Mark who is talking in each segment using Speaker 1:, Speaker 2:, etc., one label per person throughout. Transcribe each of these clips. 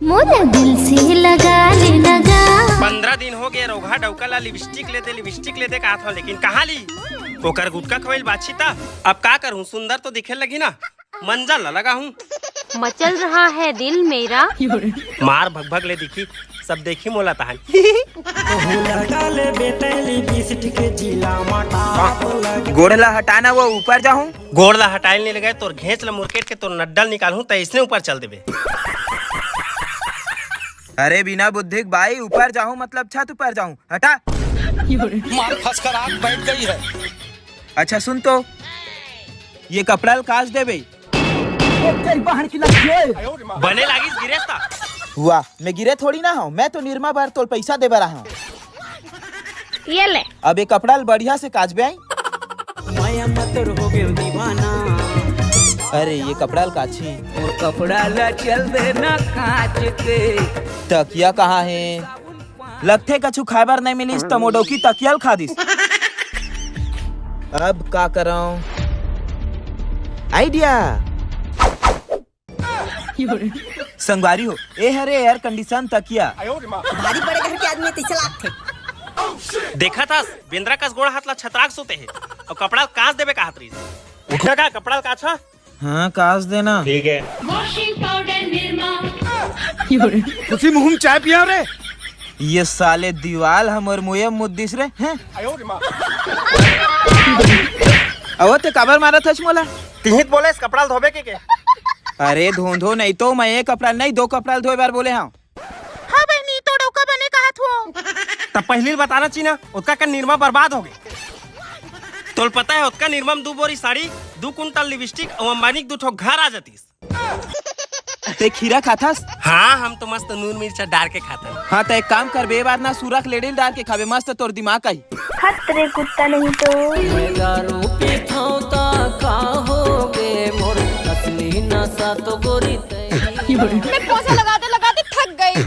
Speaker 1: मोरे दिल से लगा ले लगा।
Speaker 2: 15 दिन हो गए रोगा डौका ला लिपस्टिक लेते कहा था, लेकिन कहाँ ली ओकर गुटका खवेल बाछी था। अब का करूँ, सुंदर तो दिखे लगी ना, मंजल लगा हूँ।
Speaker 3: मचल रहा है दिल मेरा।
Speaker 2: मार भग ले दिखी, सब देखी मोला तहन।
Speaker 4: गोड़ला हटाना वो ऊपर जाऊं,
Speaker 2: गोड़ला हटाइल नहीं लगे तोर घेच ला मुरकेट के तोर नड्डल निकालूं तो इसने ऊपर चल देबे।
Speaker 4: अरे बिना बुद्धि भाई ऊपर जाऊं मतलब छत ऊपर जाऊं, हटा।
Speaker 5: मार फंस कर आग बैठ गई है।
Speaker 4: अच्छा सुन तो, ये कपड़ा काश दे बे।
Speaker 2: बने लागी गिरेस्ता
Speaker 4: हुआ, मैं गिरे थोड़ी ना हूँ, मैं तो निर्मा भर तोल पैसा दे रहा हूँ।
Speaker 3: ये ले
Speaker 4: अब ये कपड़ा बढ़िया से काज बे आई। अरे ये कपड़ा काछी और कपड़ा ला चल देना काच के। तकिया कहाँ है? लगते कछु खाबर नहीं मिली टमोडो की तकिया खा दिस। अब का कराऊं? आइडिया संगवारी हो, ए हरे एयर कंडीशन तकिया।
Speaker 6: भारी बड़े घर के आदमी तीसरे लाख थे।
Speaker 2: देखा था बिंद्रा का गोड़ा हाथ ला छतराक सोते है और कपड़ा कांच देबे का हाथ रही उठा का कपड़ा काछा।
Speaker 4: हाँ काश देना,
Speaker 2: ठीक है।
Speaker 1: Washing powder Nirma.
Speaker 5: उसी मुंह में चाय पिया रे।
Speaker 4: ये साले दीवाल हमर मुये मुद्दिस रे हैं। अब ते काबर मारा था मोला?
Speaker 2: तिहित बोले इस कपड़ा धोबे के
Speaker 4: अरे धो नहीं तो मैं एक कपड़ा नहीं 2 कपड़ा धोए बार बोले। हाँ हाँ बहनी तो डोका बने कहा थो।
Speaker 2: तब पहले बताना चीना उसका का निर्मा बर्बाद हो गए। तोल पता है उसका निर्मा 2 बोरी साड़ी 2 कुंटल लिपस्टिक और अंबानी 2 ठो घर आ जातीस।
Speaker 4: ते खीरा खाथास?
Speaker 2: हाँ हम तो मस्त नून मिर्चा डाल के खाते हैं।
Speaker 4: हाँ तो एक काम कर बे बार ना सूरख लेडिल डाल के खावे, मस्त तोर दिमाग आई।
Speaker 1: खतरे कुत्ता नहीं तो
Speaker 6: मैं पोछा लगाते थक गई।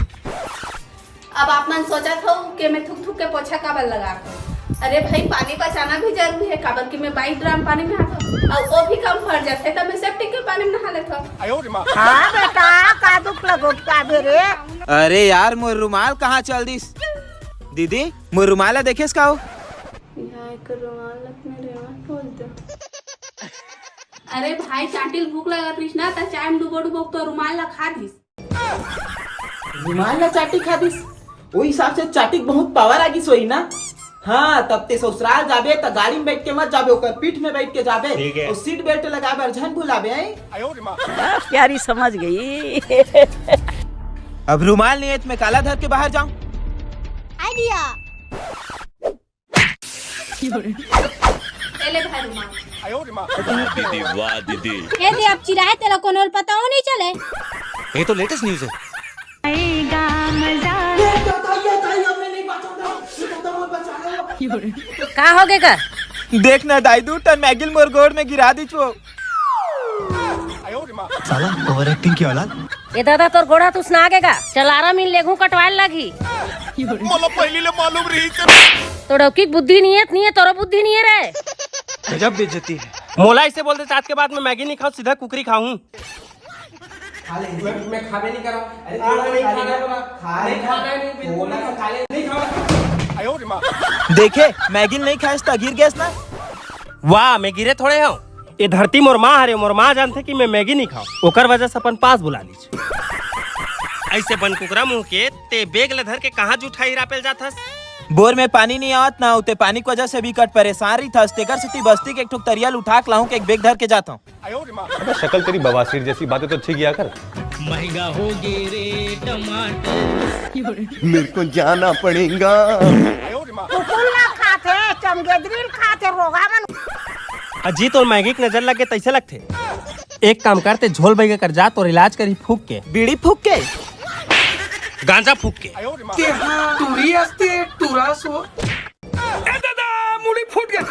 Speaker 6: अब आप मन सोचा था कि मैं थुक के पोछा काबर लगा। अरे भाई पानी बचाना भी जरूरी है, काबर कि मैं 22 ड्राम पानी में नहाता और वो भी कम भर जाते तब मैं सेप्टिक के पानी में नहा लेता। हाँ बेटा का दुख लगो का बेरे।
Speaker 4: अरे यार मोर रुमाल कहाँ चल दिस? दीदी मोर रुमाल देखेस का हो?
Speaker 6: अरे भाई चाटिल भूख लगा रही ना तो चाय में डुबो तो रुमाल ला खा दिस।
Speaker 4: रुमाल ला चाटी खा दिस? वो हिसाब से चाटी बहुत पावर आगी सोई ना। हाँ तब ते ससुराल जाबे तो गाड़ी में बैठ के मत जाबे, ओकर पीठ में बैठ के जाबे और सीट बेल्ट लगाबे और झन भुलाबे।
Speaker 6: प्यारी समझ गई।
Speaker 4: अब रुमाल नहीं है तो मैं काला धर के बाहर जाऊं।
Speaker 6: आइडिया ले भाई रुमाल।
Speaker 5: दीदी वाह दीदी।
Speaker 3: ये दे अब चिराए तेरा कोनो पता हो नहीं चले।
Speaker 5: ये तो लेटेस्ट न्यूज़ है।
Speaker 3: का हो गए का?
Speaker 4: देखना दाई 2 टन मैगिल मोर गोड़ में गिरा दी छो।
Speaker 5: साला ओवर एक्टिंग की औलाद।
Speaker 3: ये दादा तोर गोड़ा तू सुना गेगा, चल आराम इन लेगू कटवाल लगी।
Speaker 5: मोला पहले ले मालूम रही।
Speaker 3: तोड़ा की बुद्धि नहीं है तोरा बुद्धि नहीं है रे।
Speaker 5: गजब बेइज्जती है।
Speaker 2: मोला इसे बोलते आज के बाद मैं मैगी नहीं खाऊं, सीधा कुकरी खाऊं।
Speaker 4: मैं खावे नहीं करा। देखे मैगी नहीं खाएस तो गिर गैस ना।
Speaker 2: वाह मैं गिरे थोड़े हूँ, ये धरती मोर माँ हरे, मोर माँ जानते कि मैं मैगी नहीं खाऊं, ओकर वजह से अपन पास बुला लीजिए। ऐसे बन कुकरा मुंह के ते बेग ले धर के कहाँ जूठा रापेल जाथस।
Speaker 4: बोर में पानी नहीं आवत ना होते, पानी की वजह से भी कट परेशान रही था। स्टेकर सिटी बस्ती के एक ठुक तरियल उठा के लाऊं के एक बेग धर के जाता हूँ।
Speaker 7: शक्ल तेरी बवासीर जैसी बातें तो अच्छी किया कर।
Speaker 8: महंगा हो गे रे टमाटर,
Speaker 5: मेरे को जाना पड़ेगा।
Speaker 6: खाते चमगेदरील खाते रोगा मन।
Speaker 2: अजीत और मैगी की नजर लगे तैसे लगते। एक काम करते झोल बैगे कर जा तो इलाज करी फूक के,
Speaker 4: बीड़ी फूक के,
Speaker 2: गांजा फूक के।
Speaker 5: मुड़ी फूट गया।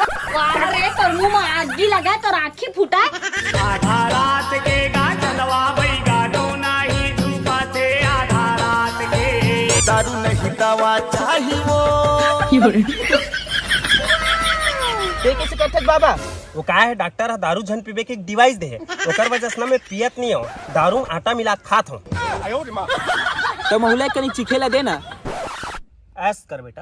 Speaker 3: अरे तोर मुंह में आगी लगा तो राखी फूटा।
Speaker 8: आधा रात के गाजलवा भाई गाडो नाही दुपाते आधा रात के।
Speaker 5: दारू नहीं दवा चाहिए वो।
Speaker 4: कैसे करते बाबा?
Speaker 2: वो कहा है डॉक्टर दारू झन पीबे के एक डिवाइस दे है, ओकर वजह से ना मैं पियत नहीं हूँ, दारू आटा मिला खात हूँ।
Speaker 4: तो महुला कनी चिखेला देना।
Speaker 2: ऐस कर बेटा।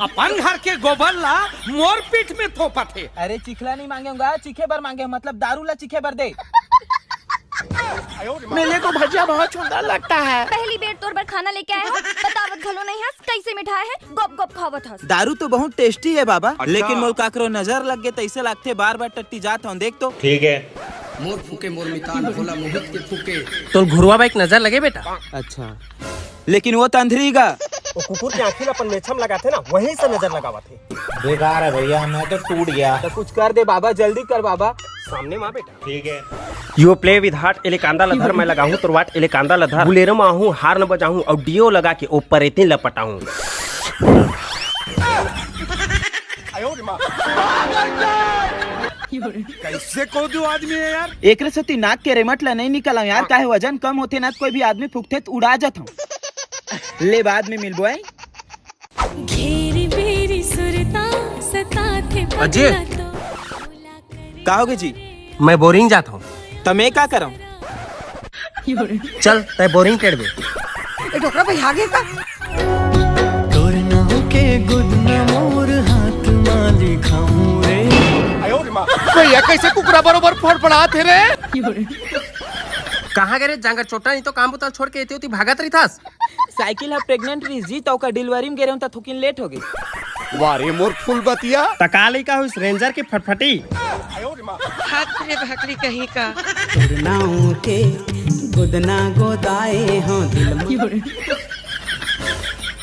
Speaker 8: अपन घर के गोबर ला मोर पीठ में थोपा थे।
Speaker 4: अरे चिखला नहीं मांगेगा, चिखे बर मांगे, मतलब दारू ला चिखे बर दे।
Speaker 5: मेले को भजिया बहुत सुंदर लगता है।
Speaker 1: पहली बेर तोर बर खाना लेके आए हो, बतावत घलो नहीं हस कैसे मिठाई है, गप गप खावत हस।
Speaker 4: दारू तो बहुत टेस्टी है बाबा, लेकिन मोल काकरो नजर लग गए तैसे लगते बार बार टट्टी जात हूँ, देख तो।
Speaker 2: ठीक है।
Speaker 9: मोर फूके मोर मितान भोला मोहित के फूके।
Speaker 2: तो घुरवा बाइक नजर लगे बेटा।
Speaker 4: अच्छा, लेकिन वो तंधरीगा।
Speaker 2: वो कुकुर की आँखी में अपन मेछम लगाते ना, वहीं से नजर लगावा थे।
Speaker 4: बेकार है भैया, मैं तो टूट गया। तो कुछ कर दे बाबा, जल्दी कर बाबा।
Speaker 2: सामने माँ बेटा। ठीक है। यू प्ले विद हार्ट एलेकांदा लधर मैं लगाऊं तो वाट एलेकांदा लधर बुलेरो में आहूं हार न बजाऊं और डियो लगा के ऊपर इतनी लपटाऊं।
Speaker 5: कैसे कोदू आदमी है यार।
Speaker 4: एक सती नाक के रेमट ला नहीं निकला यार, काहे वजन कम होते ना, कोई भी आदमी फूकते तो उड़ा जाता हूँ। ले बाद में मिलबो है।
Speaker 1: घेरी बेरी सुरता सताथे
Speaker 2: अजय।
Speaker 4: कहोगे जी?
Speaker 2: मैं बोरिंग जाता हूँ।
Speaker 4: तो मैं क्या करूँ?
Speaker 2: चल तय बोरिंग टेढ़ बे।
Speaker 3: ढोकरा भाई आगे का
Speaker 5: भैया कैसे कुकरा बरोबर फड़फड़ा थे रे।
Speaker 2: कहाँ गए जांगर चोटा नहीं तो काम बुता छोड़ के होती भागत रही थास।
Speaker 4: साइकिल है प्रेग्नेंट रही जी, तो का डिलीवरी में गए रहूं तो थोकिन लेट हो गई।
Speaker 5: वारे मोर फुल बतिया।
Speaker 2: तका लई का हुई रेंजर की फटफटी।
Speaker 3: हाथ रे भाकरी कहीं का
Speaker 4: के गुदना गोदाए हो दिल में।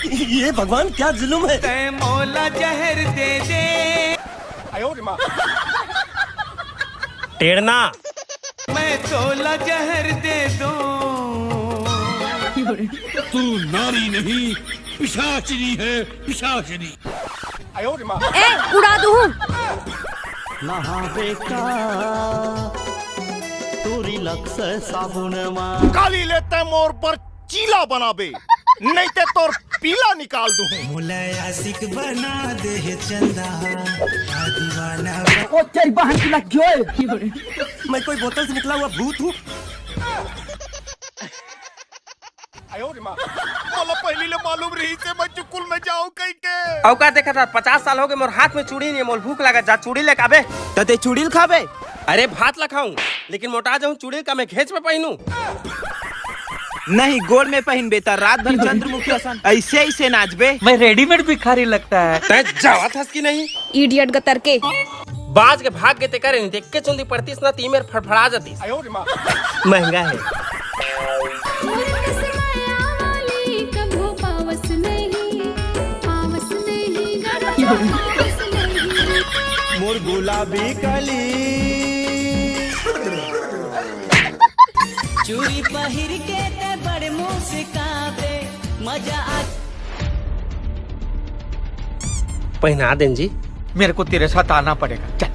Speaker 5: ये भगवान क्या जुल्म है।
Speaker 8: तै मौला जहर दे दे।
Speaker 2: टेढ़ना
Speaker 8: मैं तोला जहर दे दो।
Speaker 5: तू नारी नहीं पिशाचनी है, पिशाचनी।
Speaker 1: ए उड़ा दूं।
Speaker 5: काली लेते मोर पर चीला बनाबे, नहीं ते तोर पीला निकाल दूं।
Speaker 4: ओ तेरी बहन की लग गई।
Speaker 2: मैं कोई बोतल से निकला हुआ भूत हूँ।
Speaker 5: पहली ले मालूम रही से मैं चुकुल में जाऊं कहीं के।
Speaker 2: औकात देखा था 50 साल हो गए मोर हाथ में चूड़ी नहीं, मोल भूख लगा जा चूड़ी ले काबे।
Speaker 4: तते चुड़ील खाबे।
Speaker 2: अरे भात ला खाऊं लेकिन मोटा जाऊं, चूड़ी का मैं घेच में पहनूं।
Speaker 4: नहीं गोल में पहन बेता, रात भर चंद्रमुखी आसन ऐसे ऐसे नाचबे।
Speaker 8: मैं रेडीमेड भिखारी लगता है।
Speaker 2: तय जावा थस की नहीं।
Speaker 3: इडियट गतर के
Speaker 2: बाज के भाग के ते करे नहीं, देख के चुंदी पड़तीस ना तीमेर फड़फड़ा जातीस। महंगा है।
Speaker 1: कभू पावस नहीं
Speaker 5: मोर गुलाबी कली
Speaker 8: चूड़ी पहिर के ते बड़े मुस्काबे मजा आ।
Speaker 2: पहना दें जी।
Speaker 8: मेरे को तेरे साथ आना पड़ेगा, चल।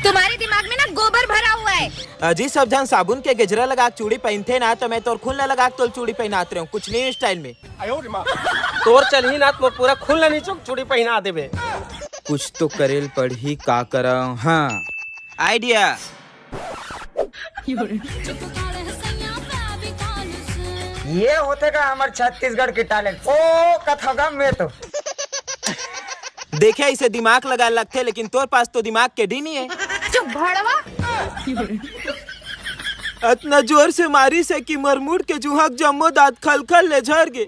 Speaker 1: तुम्हारे दिमाग में ना गोबर भरा हुआ है।
Speaker 4: अजी सब जन साबुन के गजरा लगा के चूड़ी पहनते ना, तो मैं तोर खुल लगा के तोर चूड़ी पहनाते रहूं, कुछ न्यू स्टाइल में।
Speaker 2: तोर चल ही ना तो पूरा खुल नहीं चौक चूड़ी पहना देबे।
Speaker 4: कुछ तो करेल पढ़ी का करा। हाँ आइडिया।
Speaker 8: ये होते का हमारे छत्तीसगढ़ के टैलेंट। ओ कथागम में तो
Speaker 4: देखे इसे दिमाग लगा लगते, लेकिन तोर पास तो दिमाग के डी नहीं है।
Speaker 1: चुप भड़वा।
Speaker 4: इतना जोर से मारी से कि मरमुड़ के जुहक जम्मो दांत खल खल ले झड़ गए।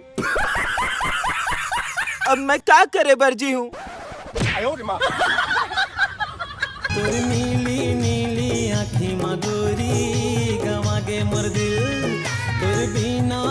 Speaker 4: अब मैं क्या करे बरजी हूँ।
Speaker 8: नीली नीली आँखें मधुरी गवा के मोर दिल तोर बिना